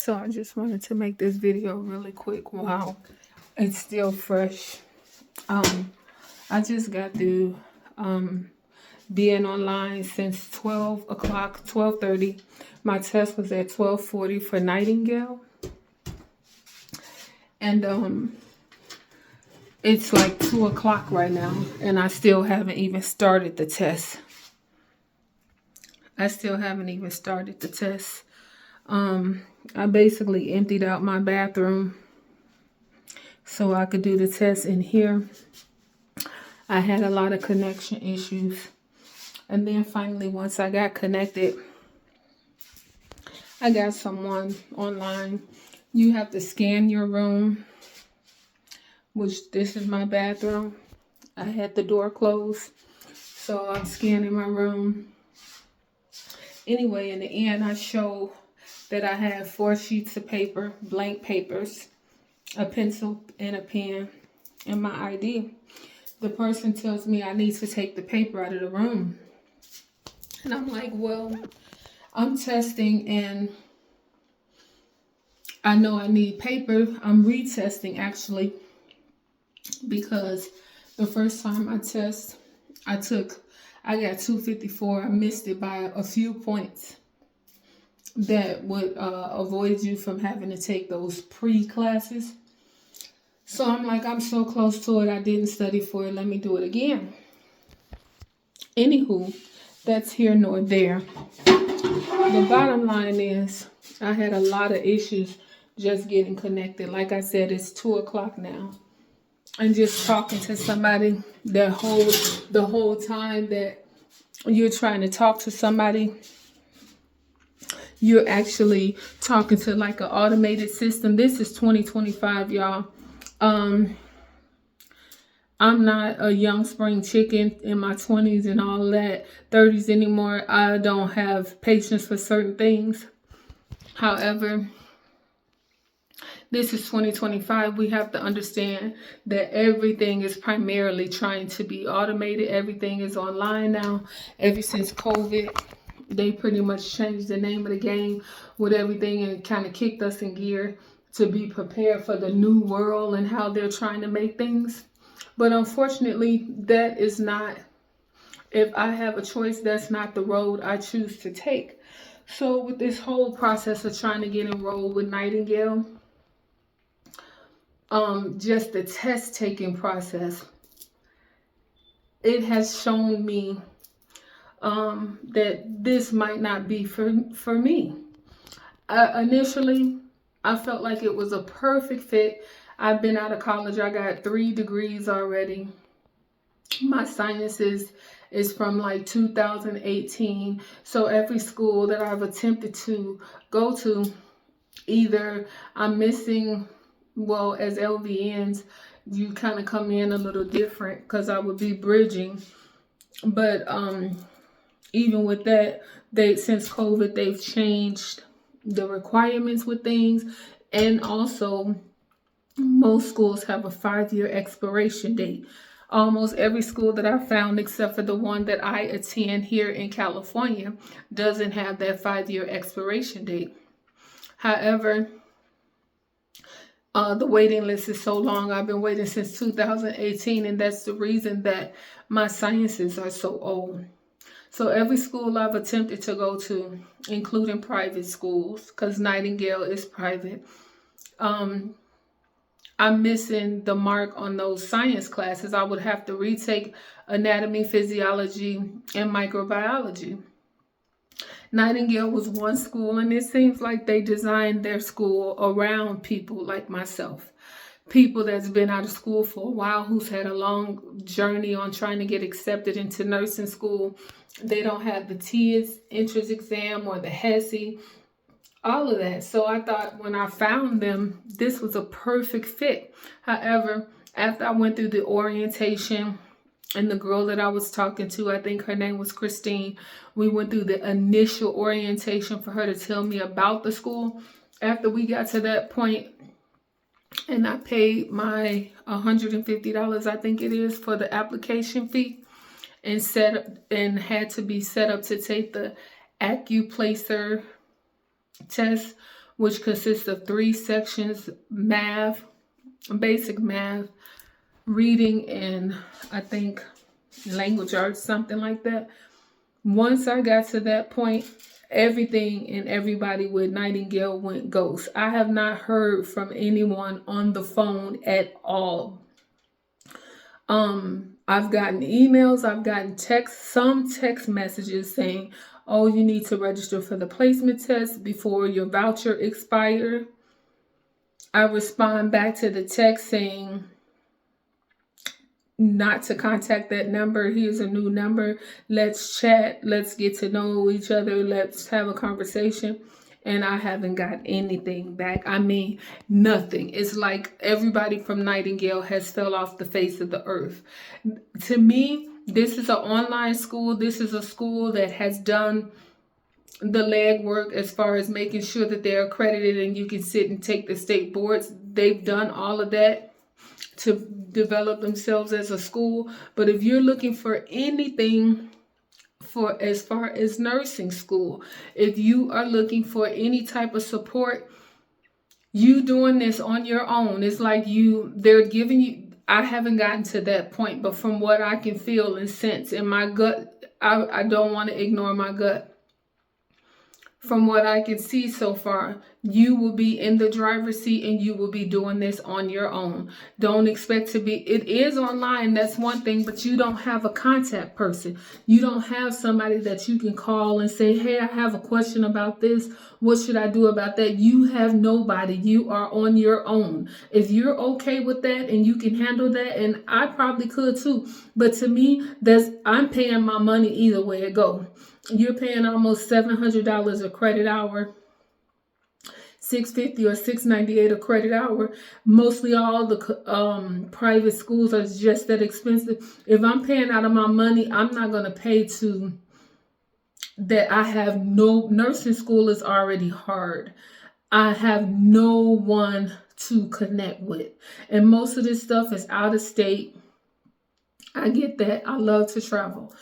So I just wanted to make this video really quick while it's still fresh. I just got through being online since 12 o'clock, 12:30. My test was at 12:40 for Nightingale. And it's like 2 o'clock right now, and I still haven't even started the test. I basically emptied out my bathroom so I could do the test in here. I had a lot of connection issues. And then finally, once I got connected, I got someone online. You have to scan your room, which this is my bathroom. I had the door closed, so I'm scanning my room. Anyway, in the end, I show that I have 4 sheets of paper, blank papers, a pencil and a pen, and my ID. The person tells me I need to take the paper out of the room. And I'm like, well, I'm testing and I know I need paper. I'm retesting actually, because the first time I test, I got 254. I missed it by a few points. That would avoid you from having to take those pre-classes. So I'm like, I'm so close to it. I didn't study for it. Let me do it again. Anywho, that's here nor there. The bottom line is I had a lot of issues just getting connected. Like I said, it's 2 o'clock now. And just talking to somebody the whole time that you're trying to talk to somebody, you're actually talking to like an automated system. This is 2025, y'all. I'm not a young spring chicken in my 20s and all that, 30s anymore. I don't have patience for certain things. However, this is 2025. We have to understand that everything is primarily trying to be automated. Everything is online now. Ever since COVID, they pretty much changed the name of the game with everything and kind of kicked us in gear to be prepared for the new world and how they're trying to make things. But unfortunately, that is not, if I have a choice, that's not the road I choose to take. So with this whole process of trying to get enrolled with Nightingale, just the test taking process, it has shown me that this might not be for me. Initially, I felt like it was a perfect fit. I've been out of college. I got 3 degrees already. My sciences is from like 2018. So every school that I've attempted to go to, either I'm missing, well, as LVNs, you kind of come in a little different because I would be bridging. But even with that, since COVID, they've changed the requirements with things. And also, most schools have a 5-year expiration date. Almost every school that I found, except for the one that I attend here in California, doesn't have that 5-year expiration date. However, the waiting list is so long. I've been waiting since 2018, and that's the reason that my sciences are so old. So every school I've attempted to go to, including private schools, because Nightingale is private, I'm missing the mark on those science classes. I would have to retake anatomy, physiology, and microbiology. Nightingale was one school, and it seems like they designed their school around people like myself. People that's been out of school for a while, who's had a long journey on trying to get accepted into nursing school. They don't have the TIS entrance exam or the HESI, all of that. So I thought when I found them, this was a perfect fit. However, after I went through the orientation, and the girl that I was talking to, I think her name was Christine, we went through the initial orientation for her to tell me about the school. After we got to that point, and I paid my $150, I think it is, for the application fee, and had to be set up to take the acuplacer test, which consists of 3 sections: math, basic math, reading, and I think language arts, something like that. Once I got to that point, everything and everybody with Nightingale went ghost. I have not heard from anyone on the phone at all. I've gotten emails, I've gotten some text messages saying, oh, you need to register for the placement test before your voucher expires. I respond back to the text saying not to contact that number. Here's a new number. Let's chat. Let's get to know each other. Let's have a conversation. And I haven't got anything back. I mean, nothing. It's like everybody from Nightingale has fell off the face of the earth. To me, this is an online school. This is a school that has done the legwork as far as making sure that they're accredited and you can sit and take the state boards. They've done all of that to develop themselves as a school. But if you're looking for anything for as far as nursing school, if you are looking for any type of support, you doing this on your own. It's like they're giving you, I haven't gotten to that point, but from what I can feel and sense in my gut, I don't want to ignore my gut. From what I can see so far, you will be in the driver's seat and you will be doing this on your own. Don't expect to be, it is online, that's one thing, but you don't have a contact person. You don't have somebody that you can call and say, hey, I have a question about this. What should I do about that? You have nobody. You are on your own. If you're okay with that and you can handle that, and I probably could too, but to me, I'm paying my money either way it go. You're paying almost $700 a credit hour, $650 or $698 a credit hour. Mostly all the private schools are just that expensive. If I'm paying out of my money, I'm not going to pay to that. I have no, nursing school is already hard. I have no one to connect with. And most of this stuff is out of state. I get that. I love to travel.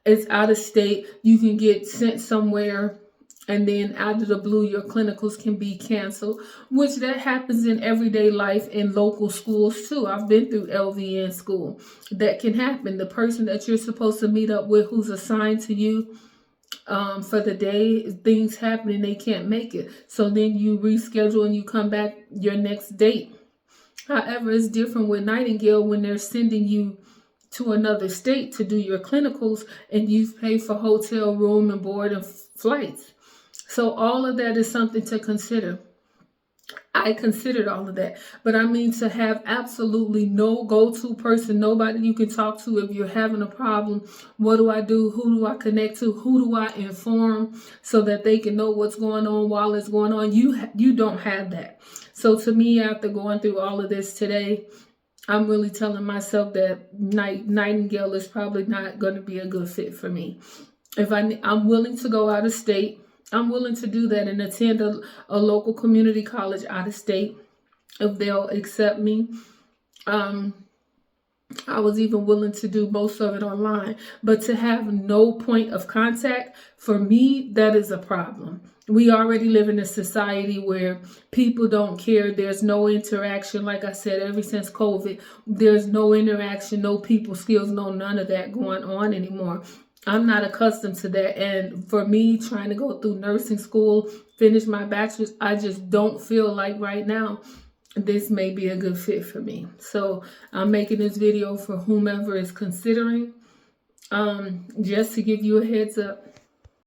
It's out of state. You can get sent somewhere and then out of the blue, your clinicals can be canceled, which that happens in everyday life in local schools too. I've been through LVN school. That can happen. The person that you're supposed to meet up with who's assigned to you for the day, things happen and they can't make it. So then you reschedule and you come back your next date. However, it's different with Nightingale when they're sending you to another state to do your clinicals and you've paid for hotel room and board and flights. So all of that is something to consider. I considered all of that, but I mean to have absolutely no go-to person, nobody you can talk to if you're having a problem. What do I do? Who do I connect to? Who do I inform so that they can know what's going on while it's going on? You don't have that. So to me, after going through all of this today, I'm really telling myself that Nightingale is probably not going to be a good fit for me. If I'm willing to go out of state, I'm willing to do that and attend a local community college out of state if they'll accept me. I was even willing to do most of it online, but to have no point of contact, for me, that is a problem. We already live in a society where people don't care. There's no interaction. Like I said, ever since COVID, there's no interaction, no people skills, no none of that going on anymore. I'm not accustomed to that. And for me, trying to go through nursing school, finish my bachelor's, I just don't feel like right now this may be a good fit for me. So I'm making this video for whomever is considering, just to give you a heads up.